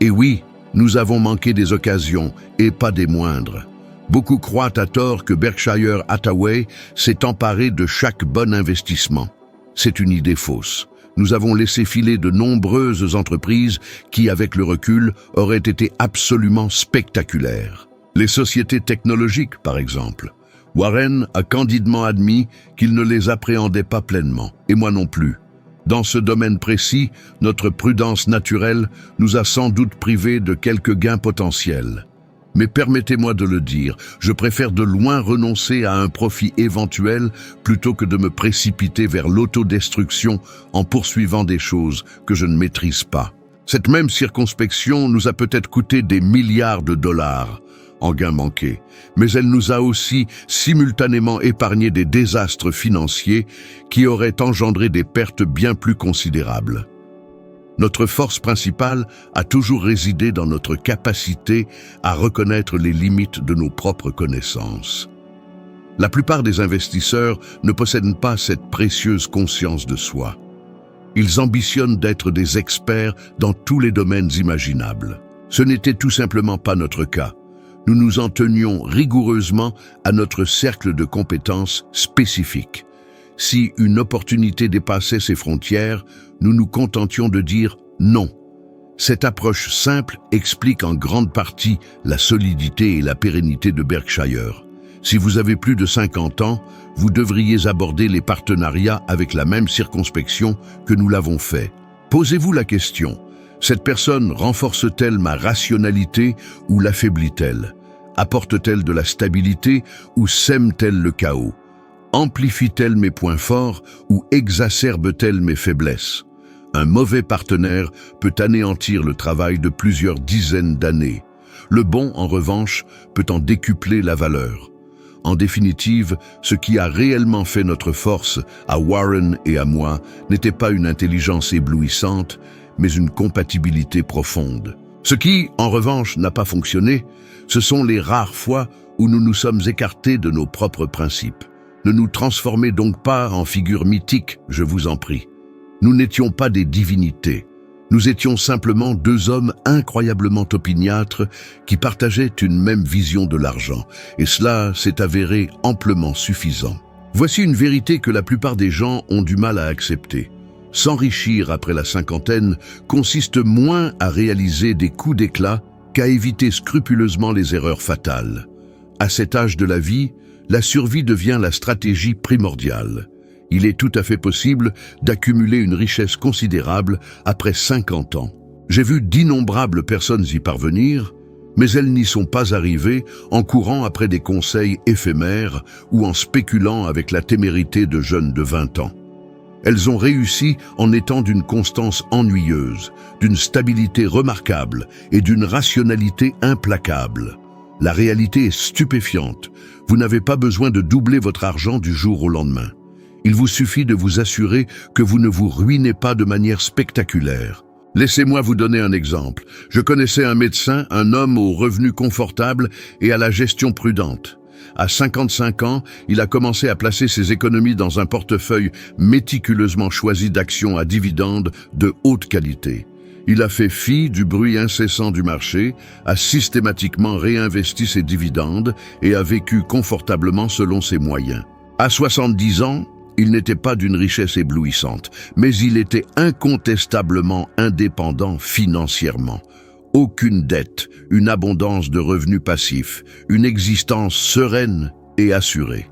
Et oui, nous avons manqué des occasions, et pas des moindres. Beaucoup croient à tort que Berkshire Hathaway s'est emparé de chaque bon investissement. C'est une idée fausse. Nous avons laissé filer de nombreuses entreprises qui, avec le recul, auraient été absolument spectaculaires. Les sociétés technologiques, par exemple. Warren a candidement admis qu'il ne les appréhendait pas pleinement, et moi non plus. Dans ce domaine précis, notre prudence naturelle nous a sans doute privés de quelques gains potentiels. Mais permettez-moi de le dire, je préfère de loin renoncer à un profit éventuel plutôt que de me précipiter vers l'autodestruction en poursuivant des choses que je ne maîtrise pas. Cette même circonspection nous a peut-être coûté des milliards de dollars en gains manqués, mais elle nous a aussi simultanément épargné des désastres financiers qui auraient engendré des pertes bien plus considérables. Notre force principale a toujours résidé dans notre capacité à reconnaître les limites de nos propres connaissances. La plupart des investisseurs ne possèdent pas cette précieuse conscience de soi. Ils ambitionnent d'être des experts dans tous les domaines imaginables. Ce n'était tout simplement pas notre cas. Nous nous en tenions rigoureusement à notre cercle de compétences spécifiques. Si une opportunité dépassait ces frontières, nous nous contentions de dire non. Cette approche simple explique en grande partie la solidité et la pérennité de Berkshire. Si vous avez plus de 50 ans, vous devriez aborder les partenariats avec la même circonspection que nous l'avons fait. Posez-vous la question, cette personne renforce-t-elle ma rationalité ou l'affaiblit-elle? Apporte-t-elle de la stabilité ou sème-t-elle le chaos? Amplifie-t-elle mes points forts ou exacerbe-t-elle mes faiblesses? Un mauvais partenaire peut anéantir le travail de plusieurs dizaines d'années. Le bon, en revanche, peut en décupler la valeur. En définitive, ce qui a réellement fait notre force, à Warren et à moi, n'était pas une intelligence éblouissante, mais une compatibilité profonde. Ce qui, en revanche, n'a pas fonctionné, ce sont les rares fois où nous nous sommes écartés de nos propres principes. Ne nous transformez donc pas en figures mythiques, je vous en prie. Nous n'étions pas des divinités. Nous étions simplement deux hommes incroyablement opiniâtres qui partageaient une même vision de l'argent, et cela s'est avéré amplement suffisant. Voici une vérité que la plupart des gens ont du mal à accepter. S'enrichir après la cinquantaine consiste moins à réaliser des coups d'éclat qu'à éviter scrupuleusement les erreurs fatales. À cet âge de la vie, la survie devient la stratégie primordiale. Il est tout à fait possible d'accumuler une richesse considérable après 50 ans. J'ai vu d'innombrables personnes y parvenir, mais elles n'y sont pas arrivées en courant après des conseils éphémères ou en spéculant avec la témérité de jeunes de 20 ans. Elles ont réussi en étant d'une constance ennuyeuse, d'une stabilité remarquable et d'une rationalité implacable. La réalité est stupéfiante. Vous n'avez pas besoin de doubler votre argent du jour au lendemain. Il vous suffit de vous assurer que vous ne vous ruinez pas de manière spectaculaire. Laissez-moi vous donner un exemple. Je connaissais un médecin, un homme aux revenus confortables et à la gestion prudente. À 55 ans, il a commencé à placer ses économies dans un portefeuille méticuleusement choisi d'actions à dividendes de haute qualité. Il a fait fi du bruit incessant du marché, a systématiquement réinvesti ses dividendes et a vécu confortablement selon ses moyens. À 70 ans, il n'était pas d'une richesse éblouissante, mais il était incontestablement indépendant financièrement. Aucune dette, une abondance de revenus passifs, une existence sereine et assurée.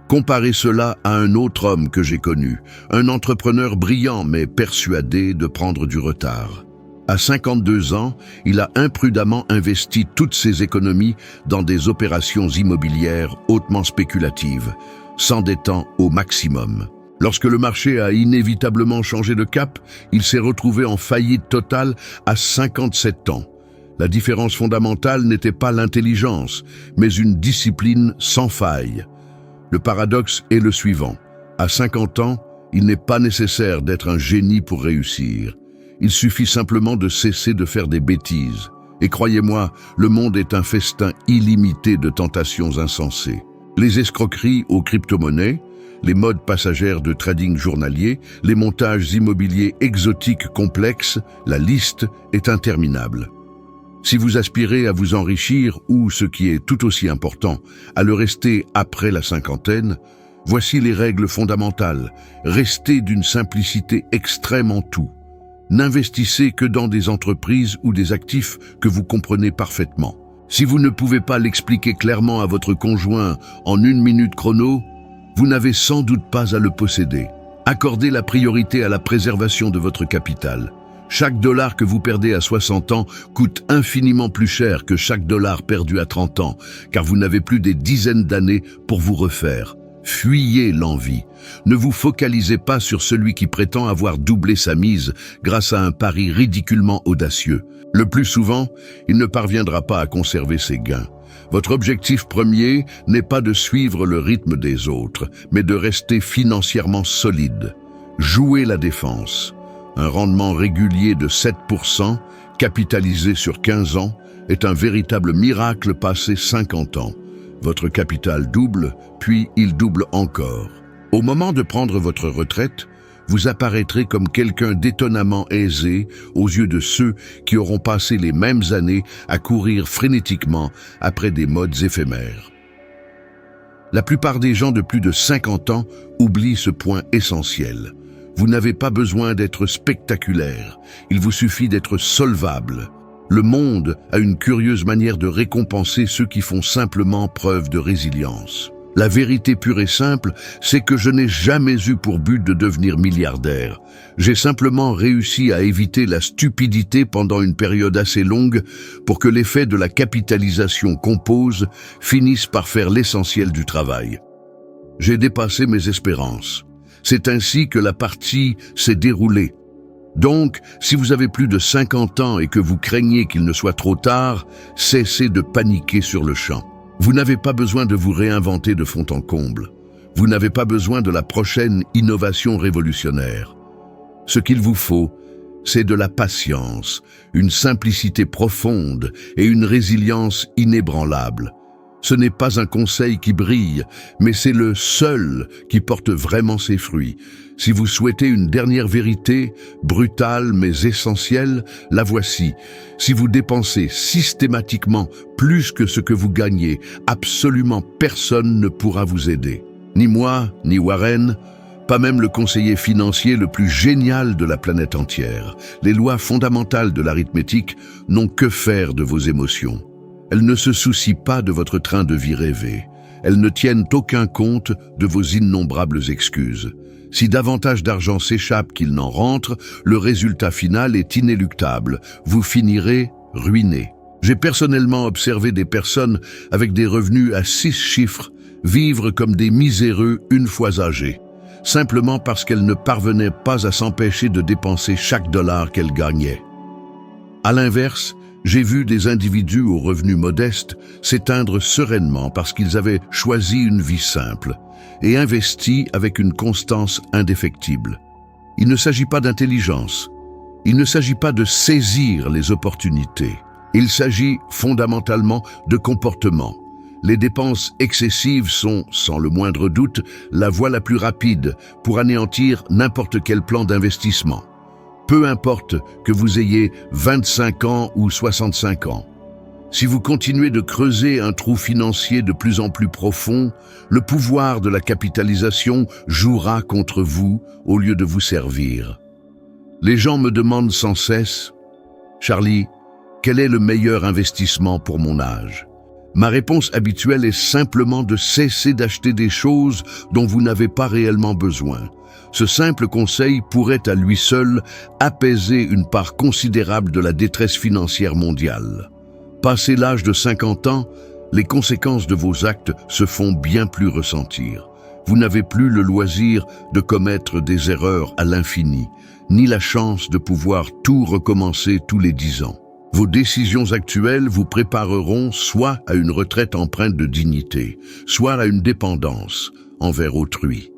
Comparez cela à un autre homme que j'ai connu, un entrepreneur brillant mais persuadé de prendre du retard. À 52 ans, il a imprudemment investi toutes ses économies dans des opérations immobilières hautement spéculatives, s'endettant au maximum. Lorsque le marché a inévitablement changé de cap, il s'est retrouvé en faillite totale à 57 ans. La différence fondamentale n'était pas l'intelligence, mais une discipline sans faille. Le paradoxe est le suivant. À 50 ans, il n'est pas nécessaire d'être un génie pour réussir. Il suffit simplement de cesser de faire des bêtises. Et croyez-moi, le monde est un festin illimité de tentations insensées. Les escroqueries aux crypto-monnaies, les modes passagères de trading journalier, les montages immobiliers exotiques complexes, la liste est interminable. Si vous aspirez à vous enrichir ou, ce qui est tout aussi important, à le rester après la cinquantaine, voici les règles fondamentales. Restez d'une simplicité extrême en tout. N'investissez que dans des entreprises ou des actifs que vous comprenez parfaitement. Si vous ne pouvez pas l'expliquer clairement à votre conjoint en 1 minute chrono, vous n'avez sans doute pas à le posséder. Accordez la priorité à la préservation de votre capital. Chaque dollar que vous perdez à 60 ans coûte infiniment plus cher que chaque dollar perdu à 30 ans, car vous n'avez plus des dizaines d'années pour vous refaire. Fuyez l'envie. Ne vous focalisez pas sur celui qui prétend avoir doublé sa mise grâce à un pari ridiculement audacieux. Le plus souvent, il ne parviendra pas à conserver ses gains. Votre objectif premier n'est pas de suivre le rythme des autres, mais de rester financièrement solide. Jouez la défense. Un rendement régulier de 7%, capitalisé sur 15 ans, est un véritable miracle passé 50 ans. Votre capital double, puis il double encore. Au moment de prendre votre retraite, vous apparaîtrez comme quelqu'un d'étonnamment aisé aux yeux de ceux qui auront passé les mêmes années à courir frénétiquement après des modes éphémères. La plupart des gens de plus de 50 ans oublient ce point essentiel. Vous n'avez pas besoin d'être spectaculaire, il vous suffit d'être solvable. Le monde a une curieuse manière de récompenser ceux qui font simplement preuve de résilience. La vérité pure et simple, c'est que je n'ai jamais eu pour but de devenir milliardaire. J'ai simplement réussi à éviter la stupidité pendant une période assez longue pour que l'effet de la capitalisation compose finisse par faire l'essentiel du travail. J'ai dépassé mes espérances. C'est ainsi que la partie s'est déroulée. Donc, si vous avez plus de 50 ans et que vous craignez qu'il ne soit trop tard, cessez de paniquer sur le champ. Vous n'avez pas besoin de vous réinventer de fond en comble. Vous n'avez pas besoin de la prochaine innovation révolutionnaire. Ce qu'il vous faut, c'est de la patience, une simplicité profonde et une résilience inébranlable. Ce n'est pas un conseil qui brille, mais c'est le seul qui porte vraiment ses fruits. Si vous souhaitez une dernière vérité, brutale mais essentielle, la voici. Si vous dépensez systématiquement plus que ce que vous gagnez, absolument personne ne pourra vous aider. Ni moi, ni Warren, pas même le conseiller financier le plus génial de la planète entière. Les lois fondamentales de l'arithmétique n'ont que faire de vos émotions. Elles ne se soucient pas de votre train de vie rêvé. Elles ne tiennent aucun compte de vos innombrables excuses. Si davantage d'argent s'échappe qu'il n'en rentre, le résultat final est inéluctable. Vous finirez ruiné. J'ai personnellement observé des personnes avec des revenus à 6 chiffres vivre comme des miséreux une fois âgés, simplement parce qu'elles ne parvenaient pas à s'empêcher de dépenser chaque dollar qu'elles gagnaient. À l'inverse, j'ai vu des individus aux revenus modestes s'éteindre sereinement parce qu'ils avaient choisi une vie simple et investi avec une constance indéfectible. Il ne s'agit pas d'intelligence, il ne s'agit pas de saisir les opportunités, il s'agit fondamentalement de comportement. Les dépenses excessives sont, sans le moindre doute, la voie la plus rapide pour anéantir n'importe quel plan d'investissement. Peu importe que vous ayez 25 ans ou 65 ans. Si vous continuez de creuser un trou financier de plus en plus profond, le pouvoir de la capitalisation jouera contre vous au lieu de vous servir. Les gens me demandent sans cesse, « Charlie, quel est le meilleur investissement pour mon âge ?» Ma réponse habituelle est simplement de cesser d'acheter des choses dont vous n'avez pas réellement besoin. Ce simple conseil pourrait à lui seul apaiser une part considérable de la détresse financière mondiale. Passé l'âge de 50 ans, les conséquences de vos actes se font bien plus ressentir. Vous n'avez plus le loisir de commettre des erreurs à l'infini, ni la chance de pouvoir tout recommencer tous les 10 ans. Vos décisions actuelles vous prépareront soit à une retraite empreinte de dignité, soit à une dépendance envers autrui.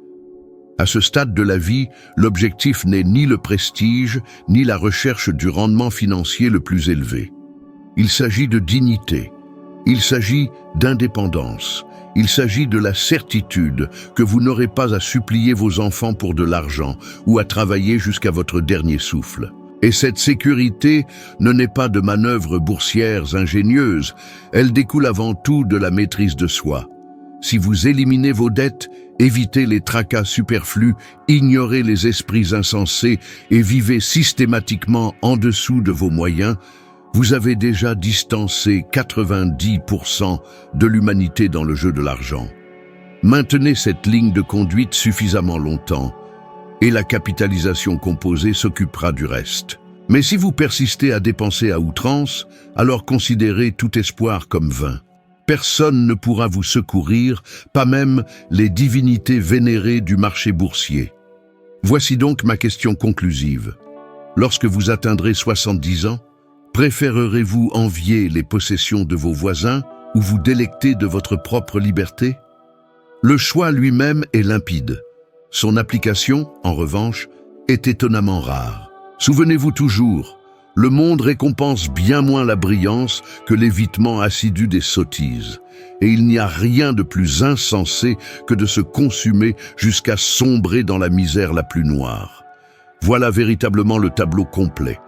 À ce stade de la vie, l'objectif n'est ni le prestige, ni la recherche du rendement financier le plus élevé. Il s'agit de dignité, il s'agit d'indépendance, il s'agit de la certitude que vous n'aurez pas à supplier vos enfants pour de l'argent ou à travailler jusqu'à votre dernier souffle. Et cette sécurité ne naît pas de manœuvres boursières ingénieuses, elle découle avant tout de la maîtrise de soi. Si vous éliminez vos dettes, évitez les tracas superflus, ignorez les esprits insensés et vivez systématiquement en dessous de vos moyens, vous avez déjà distancé 90% de l'humanité dans le jeu de l'argent. Maintenez cette ligne de conduite suffisamment longtemps, et la capitalisation composée s'occupera du reste. Mais si vous persistez à dépenser à outrance, alors considérez tout espoir comme vain. Personne ne pourra vous secourir, pas même les divinités vénérées du marché boursier. Voici donc ma question conclusive. Lorsque vous atteindrez 70 ans, préférerez-vous envier les possessions de vos voisins ou vous délecter de votre propre liberté? Le choix lui-même est limpide. Son application, en revanche, est étonnamment rare. Souvenez-vous toujours, le monde récompense bien moins la brillance que l'évitement assidu des sottises. Et il n'y a rien de plus insensé que de se consumer jusqu'à sombrer dans la misère la plus noire. Voilà véritablement le tableau complet.